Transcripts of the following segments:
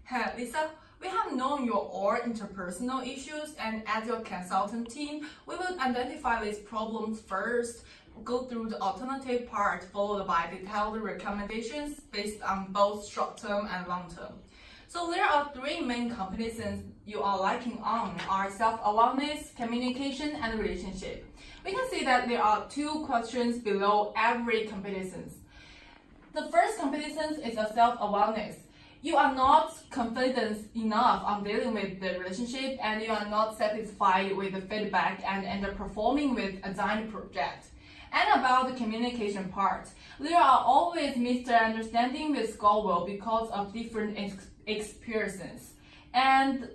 Hey, Lisa, we have known your all interpersonal issues, and as your consultant team, we will identify these problems first, go through the alternative part, followed by detailed recommendations based on both short-term and long-term. So there are three main competencies you are lacking on are self-awareness, communication, and relationship. We can see that there are two questions below every competence. The first competence is a self-awareness. You are not confident enough on dealing with the relationship, and you are not satisfied with the feedback and underperforming with assigned project. And about the communication part, there are always misunderstandings with Scoville because of different experiences, and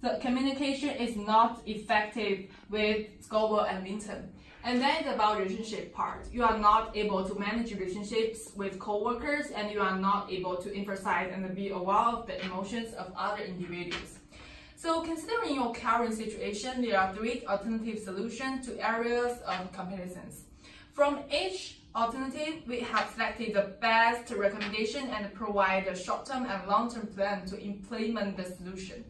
the communication is not effective with Scoville and Benton. And then it's about relationship part. You are not able to manage relationships with coworkers, and you are not able to emphasize and be aware of the emotions of other individuals. So considering your current situation, there are three alternative solutions to areas of competence. From each alternative, we have selected the best recommendation and provide a short-term and long-term plan to implement the solution.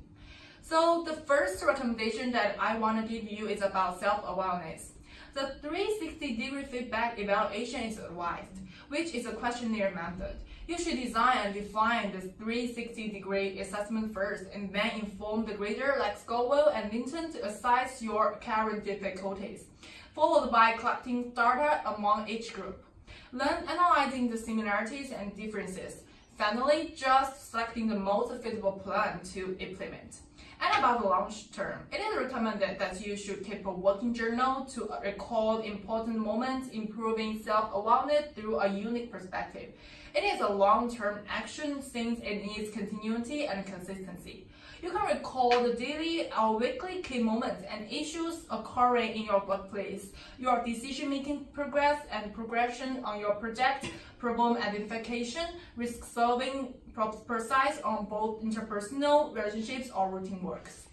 So the first recommendation that I want to give you is about self-awareness. The 360-degree feedback evaluation is advised, which is a questionnaire method. You should design and define this 360-degree assessment first, and then inform the grader like Scoville and Benton to assess your current difficulties, followed by collecting data among each group. Then analyzing the similarities and differences. Finally, just selecting the most feasible plan to implement. And about the long term, it is recommended that you should keep a working journal to record important moments, improving self-awareness through a unique perspective. It is a long-term action since it needs continuity and consistency. You can recall the daily or weekly key moments and issues occurring in your workplace, your decision-making progress and progression on your project, problem identification, risk-solving, precise on both interpersonal relationships or routine works.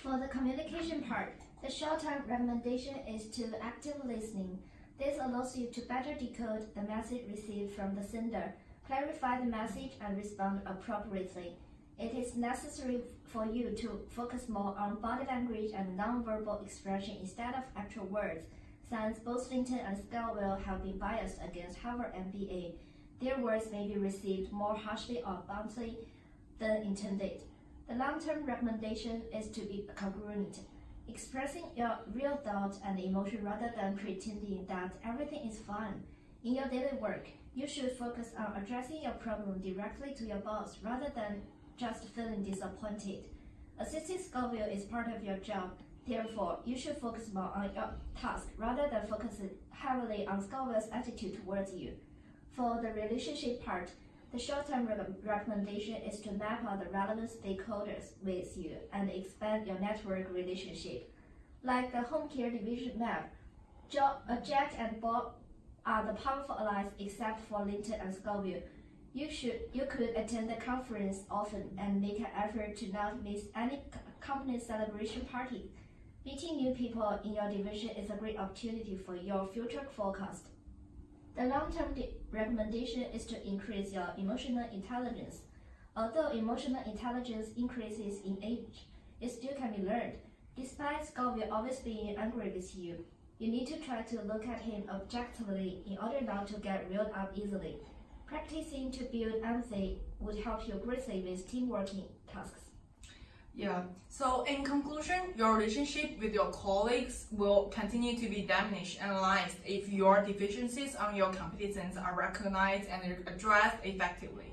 For the communication part, the short-term recommendation is to active listening. This allows you to better decode the message received from the sender, clarify the message, and respond appropriately. It is necessary for you to focus more on body language and non-verbal expression instead of actual words, since both Benton and Scoville have been biased against Harvard MBA. Their words may be received more harshly or bluntly than intended. The long-term recommendation is to be congruent, expressing your real thoughts and emotion rather than pretending that everything is fine. In your daily work, you should focus on addressing your problem directly to your boss rather than just feeling disappointed. Assisting Scoville is part of your job. Therefore, you should focus more on your task rather than focusing heavily on Scoville's attitude towards you. For the relationship part, the short-term recommendation is to map out the relevant stakeholders with you and expand your network relationship. Like the home care division map, Jack and Bob are the powerful allies except for Benton and Scoville. You could attend the conference often and make an effort to not miss any company celebration party. Meeting new people in your division is a great opportunity for your future forecast. The long-term recommendation is to increase your emotional intelligence. Although emotional intelligence increases in age, it still can be learned. Despite Scoville always being angry with you, you need to try to look at him objectively in order not to get reeled up easily. Practicing to build empathy would help you greatly with teamworking tasks. Yeah, so in conclusion, your relationship with your colleagues will continue to be diminished and analyzed if your deficiencies on your competence are recognized and addressed effectively.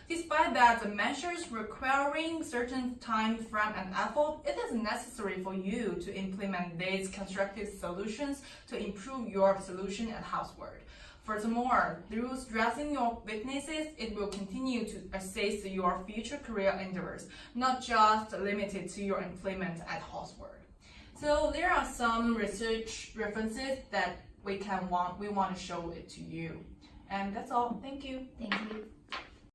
Despite that, the measures requiring certain time frame and effort, it is necessary for you to implement these constructive solutions to improve your solution at housework. Furthermore, through stressing your weaknesses, it will continue to assist your future career endeavors, not just limited to your employment at housework. So there are some research references that we want to show it to you. And that's all. Thank you. Thank you.